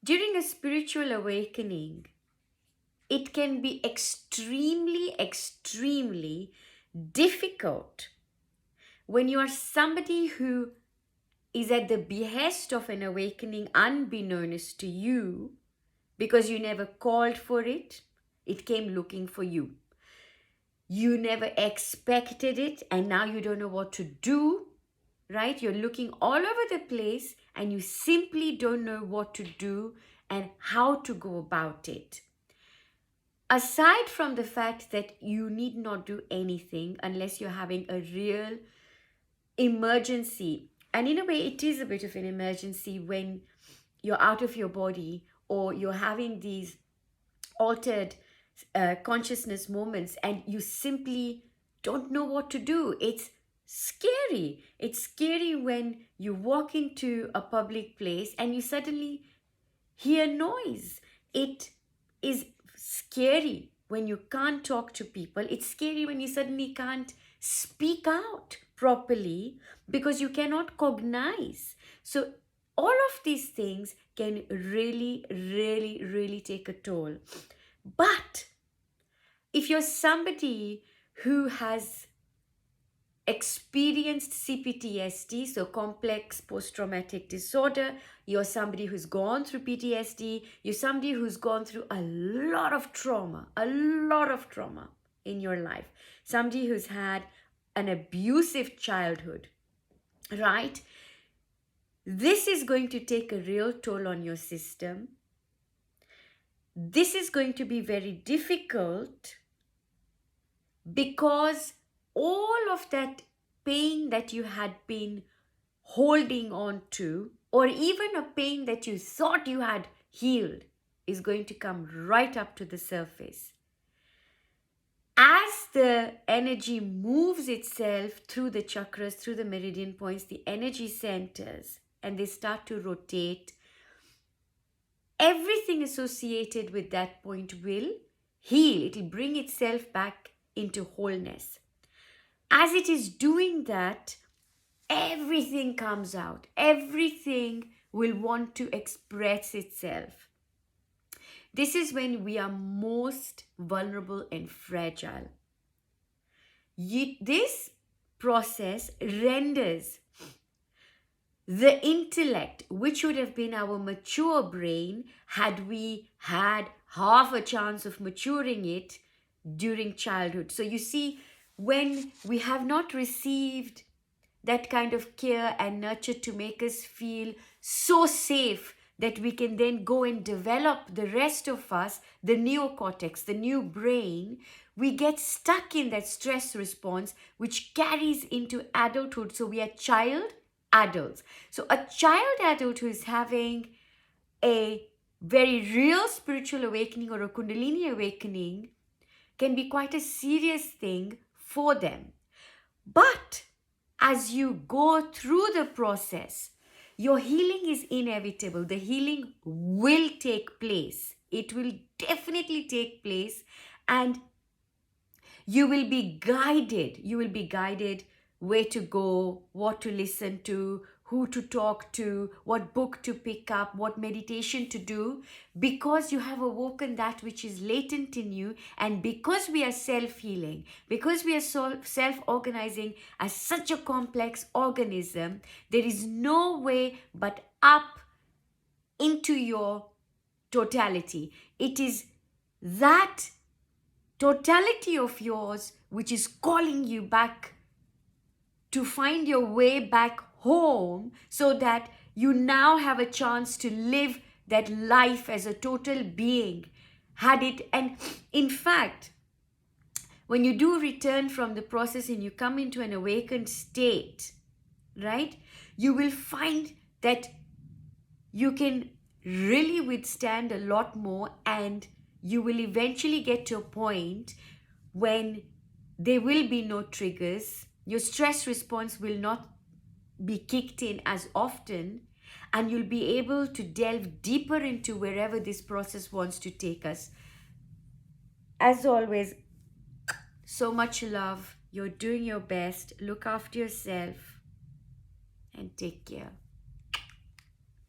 During a spiritual awakening, it can be extremely difficult when you are somebody who is at the behest of an awakening unbeknownst to you, because you never called for it. It came looking for you. You never expected it, and now you don't know what to do, right? You're looking all over the place and you simply don't know what to do and how to go about it. Aside from the fact that you need not do anything unless you're having a real emergency, and in a way it is a bit of an emergency when you're out of your body or you're having these altered consciousness moments and you simply don't know what to do. It's scary. It's scary when you walk into a public place and you suddenly hear noise. It is scary when you can't talk to people. It's scary when you suddenly can't speak out properly because you cannot cognize. So all of these things can really take a toll. But if you're somebody who has experienced CPTSD, so complex post-traumatic disorder, you're somebody who's gone through PTSD, you're somebody who's gone through a lot of trauma in your life, somebody who's had an abusive childhood, right? This is going to take a real toll on your system. This is going to be very difficult because all of that pain that you had been holding on to, or even a pain that you thought you had healed, is going to come right up to the surface. As the energy moves itself through the chakras, through the meridian points, the energy centers, and they start to rotate, everything associated with that point will heal. It will bring itself back into wholeness. As it is doing that, everything comes out. Everything will want to express itself. This is when we are most vulnerable and fragile. This process renders the intellect, which would have been our mature brain, had we had half a chance of maturing it during childhood. So you see, when we have not received that kind of care and nurture to make us feel so safe that we can then go and develop the rest of us, the neocortex, the new brain, we get stuck in that stress response, which carries into adulthood. So we are child adults. So a child adult who is having a very real spiritual awakening or a Kundalini awakening can be quite a serious thing for them. But as you go through the process, your healing is inevitable. The healing will take place. It will definitely take place, and you will be guided. You will be guided where to go, what to listen to, who to talk to, what book to pick up, what meditation to do, because you have awoken that which is latent in you. And because we are self-healing, because we are self-organizing as such a complex organism, there is no way but up into your totality. It is that totality of yours which is calling you back to find your way back home, so that you now have a chance to live that life as a total being. And in fact, when you do return from the process and you come into an awakened state, right, you will find that you can really withstand a lot more, and you will eventually get to a point when there will be no triggers. Your stress response will not be kicked in as often, and you'll be able to delve deeper into wherever this process wants to take us. As always, so much love. You're doing your best. Look after yourself and take care.